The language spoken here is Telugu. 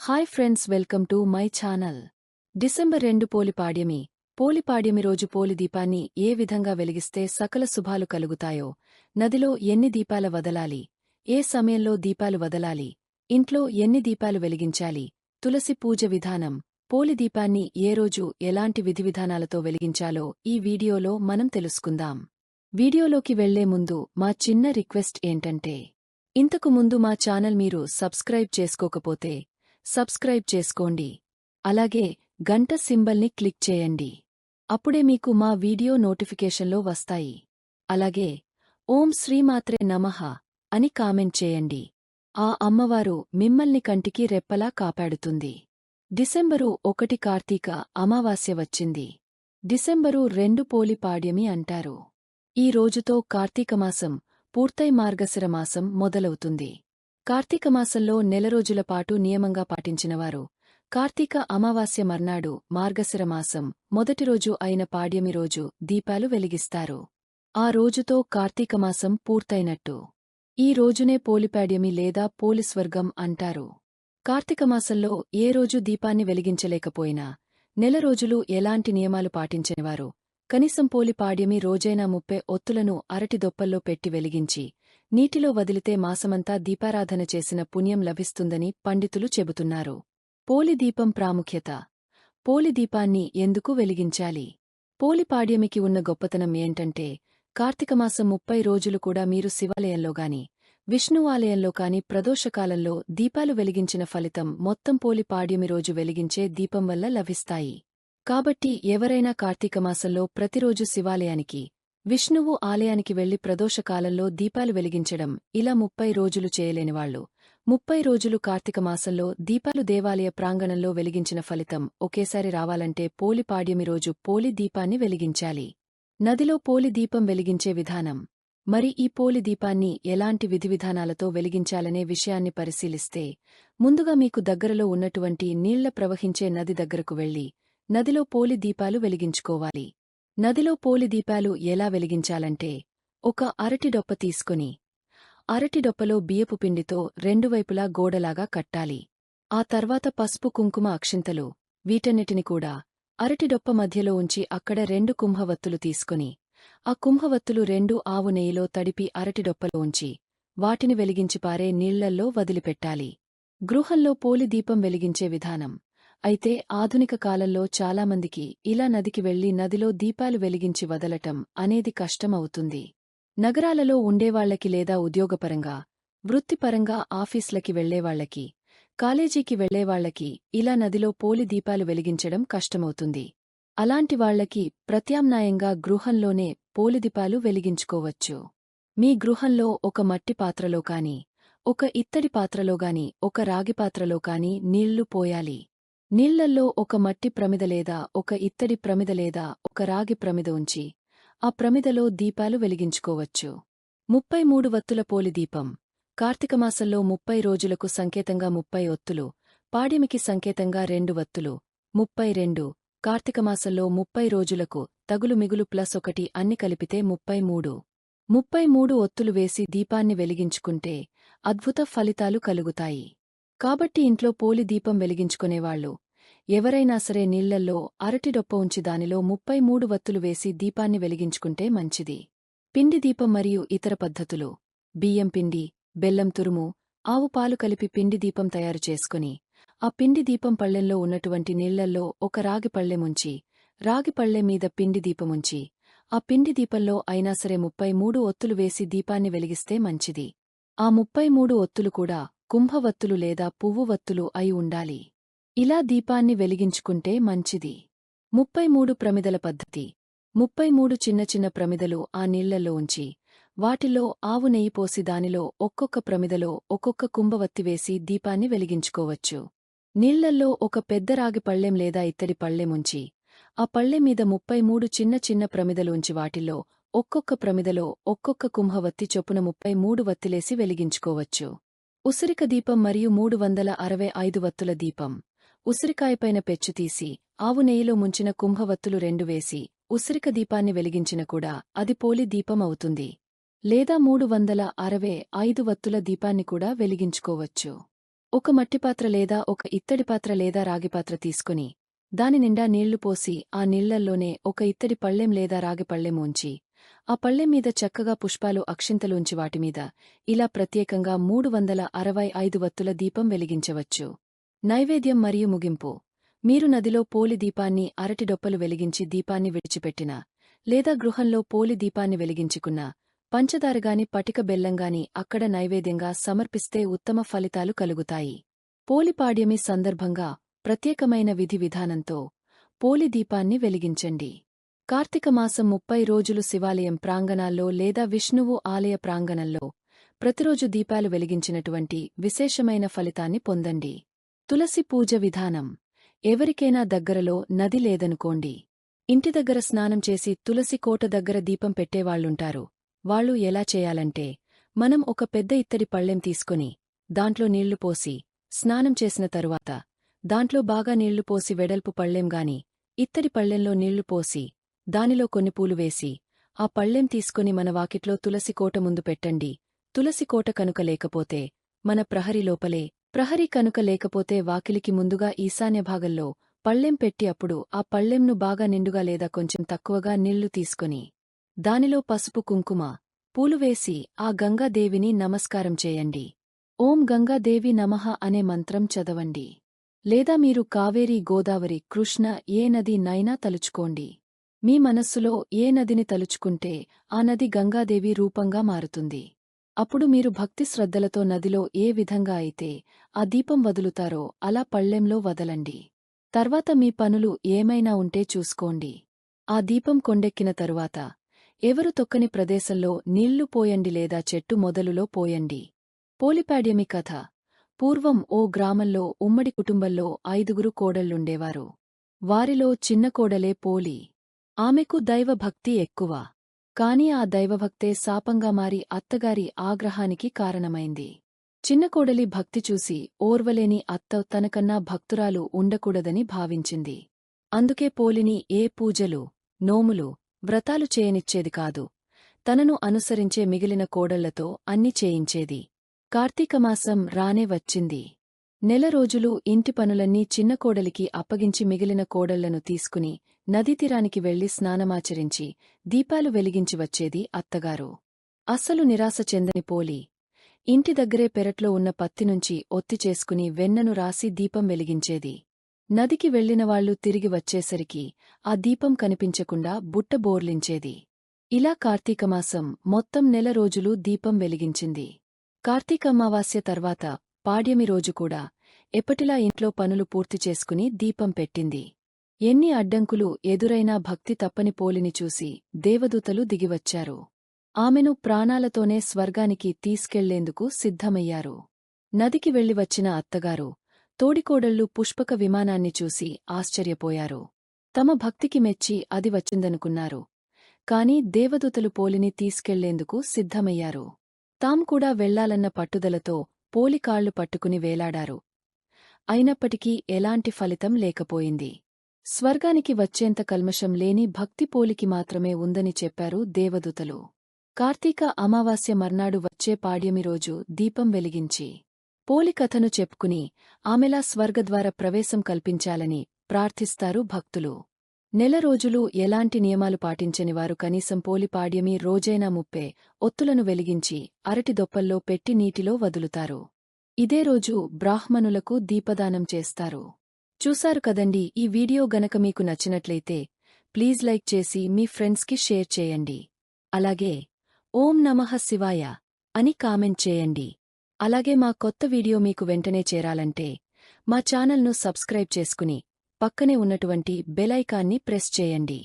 Hi friends, welcome to my channel. December 2 Polipadyami రోజు పోలి దీపాన్ని ఏ విధంగా వెలిగిస్తే సకల శుభాలు కలుగుతాయో, నదిలో ఎన్ని దీపాల వదలాలి, ఏ సమయంలో దీపాలు వదలాలి, ఇంట్లో ఎన్ని దీపాలు వెలిగించాలి, తులసి పూజ విధానం, పోలి దీపాన్ని ఏ రోజు ఎలాంటి విధివిధానాలతో వెలిగించాలో ఈ వీడియోలో మనం తెలుసుకుందాం. వీడియోలోకి వెళ్లే ముందు మా చిన్న రిక్వెస్ట్ ఏంటంటే, ఇంతకు ముందు మా ఛానల్ మీరు సబ్స్క్రైబ్ చేసుకోకపోతే సబ్స్క్రైబ్ చేసుకోండి. అలాగే గంట సింబల్ని క్లిక్ చేయండి. అప్పుడే మీకు మా వీడియో నోటిఫికేషన్లో వస్తాయి. అలాగే ఓం శ్రీమాత్రే నమః అని కామెంట్ చేయండి. ఆ అమ్మవారు మిమ్మల్ని కంటికి రెప్పలా కాపాడుతుంది. డిసెంబరు 1 కార్తీక అమావాస్య వచ్చింది. డిసెంబరు 2 పోలిపాడ్యమి అంటారు. ఈ రోజుతో కార్తీకమాసం పూర్తై మార్గశిర మాసం మొదలవుతుంది. కార్తీకమాసంలో నెలరోజుల పాటు నియమంగా పాటించినవారు కార్తీక అమావాస్య మర్నాడు మార్గశిర మాసం మొదటి రోజు అయిన పాడ్యమి రోజు దీపాలు వెలిగిస్తారు. ఆ రోజుతో కార్తీకమాసం పూర్తయినట్టు. ఈ రోజునే పోలిపాడ్యమి లేదా పోలిస్వర్గం అంటారు. కార్తీకమాసంలో ఏ రోజు దీపాన్ని వెలిగించలేకపోయినా నెల రోజులు ఎలాంటి నియమాలు పాటించనివారు కనీసం పోలిపాడ్యమి రోజైనా 30 ఒత్తులను అరటి దొప్పల్లో పెట్టి వెలిగించి నీటిలో వదిలితే మాసమంతా దీపారాధన చేసిన పుణ్యం లభిస్తుందని పండితులు చెబుతున్నారు. పోలి దీపం ప్రాముఖ్యత. పోలి దీపాన్ని ఎందుకు వెలిగించాలి? పోలిపాడ్యమికి ఉన్న గొప్పతనం ఏంటంటే, కార్తీకమాసం 30 రోజులు కూడా మీరు శివాలయంలోగాని విష్ణువాలయంలో కాని ప్రదోషకాలంలో దీపాలు వెలిగించిన ఫలితం మొత్తం పోలిపాడ్యమి రోజు వెలిగించే దీపం వల్ల లభిస్తాయి. కాబట్టి ఎవరైనా కార్తీకమాసంలో ప్రతిరోజు శివాలయానికి విష్ణువు ఆలయానికి వెళ్లి ప్రదోషకాలంలో దీపాలు వెలిగించడం ఇలా 30 రోజులు చేయలేనివాళ్లు 30 రోజులు కార్తీకమాసంలో దీపాలు దేవాలయ ప్రాంగణంలో వెలిగించిన ఫలితం ఒకేసారి రావాలంటే పోలిపాడ్యమి రోజు పోలి దీపాన్ని వెలిగించాలి. నదిలో పోలి దీపం వెలిగించే విధానం. మరి ఈ పోలి దీపాన్ని ఎలాంటి విధివిధానాలతో వెలిగించాలనే విషయాన్ని పరిశీలిస్తే, ముందుగా మీకు దగ్గరలో ఉన్నటువంటి నీళ్ల ప్రవహించే నది దగ్గరకు వెళ్లి నదిలో పోలి దీపాలు వెలిగించుకోవాలి. నదిలో పోలి దీపాలు ఎలా వెలిగించాలంటే, ఒక అరటి డొప్ప తీసుకుని అరటి డొప్పలో బియ్యపు పిండితో రెండు వైపులా గోడలాగా కట్టాలి. ఆ తర్వాత పసుపు కుంకుమ అక్షింతలు వీటన్నిటిని కూడా అరటి డొప్ప మధ్యలో ఉంచి అక్కడ 2 కుంభవత్తులు తీసుకుని ఆ కుంభవత్తులు 2 ఆవు నెయ్యిలో తడిపి అరటి డొప్పలో ఉంచి వాటిని వెలిగించి పారే నీళ్లల్లో వదిలిపెట్టాలి. గృహంలో పోలి దీపం వెలిగించే విధానం. అయితే ఆధునిక కాలంలో చాలామందికి ఇలా నదికి వెళ్లి నదిలో దీపాలు వెలిగించి వదలటం అనేది కష్టం అవుతుంది. నగరాలలో ఉండేవాళ్లకి లేదా ఉద్యోగపరంగా వృత్తిపరంగా ఆఫీస్లకి వెళ్లేవాళ్లకి కాలేజీకి వెళ్లేవాళ్లకి ఇలా నదిలో పోలి దీపాలు వెలిగించడం కష్టమవుతుంది. అలాంటి వాళ్లకి ప్రత్యామ్నాయంగా గృహంలోనే పోలిదీపాలు వెలిగించుకోవచ్చు. మీ గృహంలో ఒక మట్టి పాత్రలో కాని ఒక ఇత్తడి పాత్రలోగాని ఒక రాగి పాత్రలో కాని నీళ్లు పోయాలి. నీళ్లల్లో ఒక మట్టి ప్రమిద లేదా ఒక ఇత్తడి ప్రమిద లేదా ఒక రాగి ప్రమిద ఉంచి ఆ ప్రమిదలో దీపాలు వెలిగించుకోవచ్చు. 33 వత్తుల పోలి దీపం. కార్తీకమాసంలో 30 రోజులకు సంకేతంగా 30 ఒత్తులు, పాడ్యమికి సంకేతంగా 2 వత్తులు, 32. కార్తీకమాసంలో 30 రోజులకు తగులు మిగులు +1 అన్ని కలిపితే 33. 33 ఒత్తులు వేసి దీపాన్ని వెలిగించుకుంటే అద్భుత ఫలితాలు కలుగుతాయి. కాబట్టి ఇంట్లో పోలి దీపం వెలిగించుకునేవాళ్లు ఎవరైనా సరే నీళ్లల్లో అరటి డొప్ప ఉంచి దానిలో 33 వత్తులు వేసి దీపాన్ని వెలిగించుకుంటే మంచిది. పిండి దీపం మరియు ఇతర పద్ధతులు. బియ్యం పిండి, బెల్లం తురుము, ఆవు పాలు కలిపి పిండి దీపం తయారు చేసుకుని ఆ పిండి దీపం పళ్ళెంలో ఉన్నటువంటి నీళ్లల్లో ఒక రాగి పళ్ళెముంచి రాగి పళ్ళె మీద పిండి దీపముంచి ఆ పిండి దీపంలో అయినా సరే 33 ఒత్తులు వేసి దీపాన్ని వెలిగిస్తే మంచిది. ఆ 33 ఒత్తులు కూడా కుంభవత్తులు లేదా పువ్వు వత్తులు అయి ఉండాలి. ఇలా దీపాన్ని వెలిగించుకుంటే మంచిది. 33 ప్రమిదల పద్ధతి. 33 చిన్న చిన్న ప్రమిదలు ఆ నీళ్లలో ఉంచి వాటిలో ఆవు నెయ్యి పోసి దానిలో ఒక్కొక్క ప్రమిదలో ఒక్కొక్క కుంభవత్తి వేసి దీపాన్ని వెలిగించుకోవచ్చు. నీళ్లల్లో ఒక పెద్ద రాగి పళ్ళెం లేదా ఇత్తడి పళ్ళెం ఉంచి ఆ పళ్ళెం మీద 33 చిన్న చిన్న ప్రమిదలు ఉంచి వాటిల్లో ఒక్కొక్క ప్రమిదలో ఒక్కొక్క కుంభవత్తి చొప్పున 33 వత్తిలేసి వెలిగించుకోవచ్చు. ఉసిరిక దీపం మరియు 365 వత్తుల దీపం. ఉసిరికాయపైన పెచ్చు తీసి ఆవు నెయ్యిలో ముంచిన కుంభవత్తులు 2 వేసి ఉసిరిక దీపాన్ని వెలిగించిన కూడా అది పోలి దీపం అవుతుంది. లేదా 365 వత్తుల దీపాన్ని కూడా వెలిగించుకోవచ్చు. ఒక మట్టిపాత్ర లేదా ఒక ఇత్తడి పాత్ర లేదా రాగిపాత్ర తీసుకుని దాని నిండా నీళ్లు పోసి ఆ నీళ్లల్లోనే ఒక ఇత్తడి పళ్ళెం లేదా రాగి పళ్ళెం ఉంచి ఆ పళ్ళెం మీద చక్కగా పుష్పాలు అక్షింతలుంచి వాటిమీద ఇలా ప్రత్యేకంగా 365 వత్తుల దీపం వెలిగించవచ్చు. నైవేద్యం మరియు ముగింపు. మీరు నదిలో పోలి దీపాన్ని అరటి డొప్పలు వెలిగించి దీపాన్ని విడిచిపెట్టినా లేదా గృహంలో పోలి దీపాన్ని వెలిగించుకున్నా పంచదారగాని పటిక బెల్లంగాని అక్కడ నైవేద్యంగా సమర్పిస్తే ఉత్తమ ఫలితాలు కలుగుతాయి. పోలిపాడ్యమి సందర్భంగా ప్రత్యేకమైన విధి విధానంతో పోలి దీపాన్ని వెలిగించండి. కార్తీక మాసం 30 రోజులు శివాలయం ప్రాంగణాల్లో లేదా విష్ణువు ఆలయ ప్రాంగణంలో ప్రతిరోజు దీపాలు వెలిగించినటువంటి విశేషమైన ఫలితాన్ని పొందండి. తులసి పూజ విధానం. ఎవరికైనా దగ్గరలో నది లేదనుకోండి, ఇంటి దగ్గర స్నానం చేసి తులసి కోట దగ్గర దీపం పెట్టేవాళ్లుంటారు. వాళ్ళు ఎలా చేయాలంటే, మనం ఒక పెద్ద ఇత్తడి పళ్ళెం తీసుకుని దాంట్లో నీళ్లు పోసి స్నానం చేసిన తరువాత దాంట్లో బాగా నీళ్లు పోసి వెడల్పు పళ్ళెంగాని ఇత్తడి పళ్ళెంలో నీళ్లు పోసి దానిలో కొన్ని పూలు వేసి ఆ పళ్ళెం తీసుకుని మన వాకిట్లో తులసి కోట ముందు పెట్టండి. తులసి కోట కనుక లేకపోతే మన ప్రహరీ లోపలే, ప్రహరీ కనుక లేకపోతే వాకిలికి ముందుగా ఈశాన్యభాగంలో పళ్ళెం పెట్టి అప్పుడు ఆ పళ్ళెంను బాగా నిండుగా లేదా కొంచెం తక్కువగా నీళ్లు తీసుకుని దానిలో పసుపు కుంకుమ పూలు వేసి ఆ గంగాదేవిని నమస్కారం చేయండి. ఓం గంగాదేవి నమః అనే మంత్రం చదవండి. లేదా మీరు కావేరి, గోదావరి, కృష్ణ ఏ నది నైనా తలుచుకోండి. మీ మనస్సులో ఏ నదిని తలుచుకుంటే ఆ నది గంగాదేవి రూపంగా మారుతుంది. అప్పుడు మీరు భక్తి శ్రద్ధలతో నదిలో ఏ విధంగా అయితే ఆ దీపం వదులుతారో అలా పళ్ళెంలో వదలండి. తర్వాత మీ పనులు ఏమైనా ఉంటే చూసుకోండి. ఆ దీపం కొండెక్కిన తరువాత ఎవరు తొక్కని ప్రదేశంలో నీళ్లు పోయండి లేదా చెట్టు మొదలులో పోయండి. పోలిపాడ్యమి కథ. పూర్వం ఓ గ్రామంలో ఉమ్మడి కుటుంబంలో 5గురు కోడళ్లుండేవారు. వారిలో చిన్న కోడలే పోలి. ఆమెకు దైవభక్తి ఎక్కువ. కాని ఆ దైవభక్తే శాపంగా మారి అత్తగారి ఆగ్రహానికి కారణమైంది. చిన్న కోడలి భక్తి చూసి ఓర్వలేని అత్త తనకన్నా భక్తురాలు ఉండకూడదని భావించింది. అందుకే పోలిని ఏ పూజలు, నోములు, వ్రతాలు చేయనిచ్చేది కాదు. తనను అనుసరించే మిగిలిన కోడళ్లతో అన్ని చేయించేది. కార్తీకమాసం రానే వచ్చింది. నెల రోజులు ఇంటి పనులన్నీ చిన్న కోడలికి అప్పగించి మిగిలిన కోడళ్లను తీసుకుని నదీతీరానికి వెళ్లి స్నానమాచరించి దీపాలు వెలిగించి వచ్చేది అత్తగారు. అస్సలు నిరాశ చెందని పోలి ఇంటి దగ్గరే పెరట్లో ఉన్న పత్తినుంచి ఒత్తి చేసుకుని వెన్నను రాసి దీపం వెలిగించేది. నదికి వెళ్లినవాళ్లు తిరిగి వచ్చేసరికి ఆ దీపం కనిపించకుండా బుట్ట బోర్లించేది. ఇలా కార్తీకమాసం మొత్తం నెల రోజులు దీపం వెలిగించింది. కార్తీకమావాస్య తర్వాత పాడ్యమి రోజు కూడా ఎప్పటిలా ఇంట్లో పనులు పూర్తి చేసుకుని దీపం పెట్టింది. ఎన్ని అడ్డంకులు ఎదురైనా భక్తి తప్పని పోలిని చూసి దేవదూతలు దిగివచ్చారు. ఆమెను ప్రాణాలతోనే స్వర్గానికి తీసుకెళ్లేందుకు సిద్ధమయ్యారు. నదికి వెళ్లి వచ్చిన అత్తగారు తోడికోడళ్లు పుష్పక విమానాన్ని చూసి ఆశ్చర్యపోయారు. తమ భక్తికి మెచ్చి అది వచ్చిందనుకున్నారు. కాని దేవదూతలు పోలిని తీసుకెళ్లేందుకు సిద్ధమయ్యారు. తాం కూడా వెళ్లాలన్న పట్టుదలతో పోలి కాళ్లు పట్టుకుని వేలాడారు. అయినప్పటికీ ఎలాంటి ఫలితం లేకపోయింది. స్వర్గానికి వచ్చేంత కల్మషం లేని భక్తి పోలికి మాత్రమే ఉందని చెప్పారు దేవదూతలు. కార్తీక అమావాస్య మర్నాడు వచ్చే పాడ్యమి రోజు దీపం వెలిగించి పోలి కథను చెప్పుకుని ఆమెలా స్వర్గద్వార ప్రవేశం కల్పించాలని ప్రార్థిస్తారు భక్తులు. నెల రోజులు ఎలాంటి నియమాలు పాటించని వారు కనీసం పోలి పాడ్యమి రోజైనా 30 ఒత్తులను వెలిగించి అరటి దొప్పల్లో పెట్టి నీటిలో వదులుతారు. ఇదే రోజు బ్రాహ్మణులకు దీపదానం చేస్తారు. చూశారు కదండి. ఈ వీడియో గనక మీకు నచ్చినట్లయితే ప్లీజ్ లైక్ చేసి మీ ఫ్రెండ్స్కి షేర్ చేయండి. అలాగే ఓం నమః శివాయ అని కామెంట్ చేయండి. అలాగే మా కొత్త వీడియో మీకు వెంటనే చేరాలంటే మా ఛానల్ను సబ్స్క్రైబ్ చేసుకుని పక్కనే ఉన్నటువంటి బెల్ ఐకాన్ని ప్రెస్ చేయండి.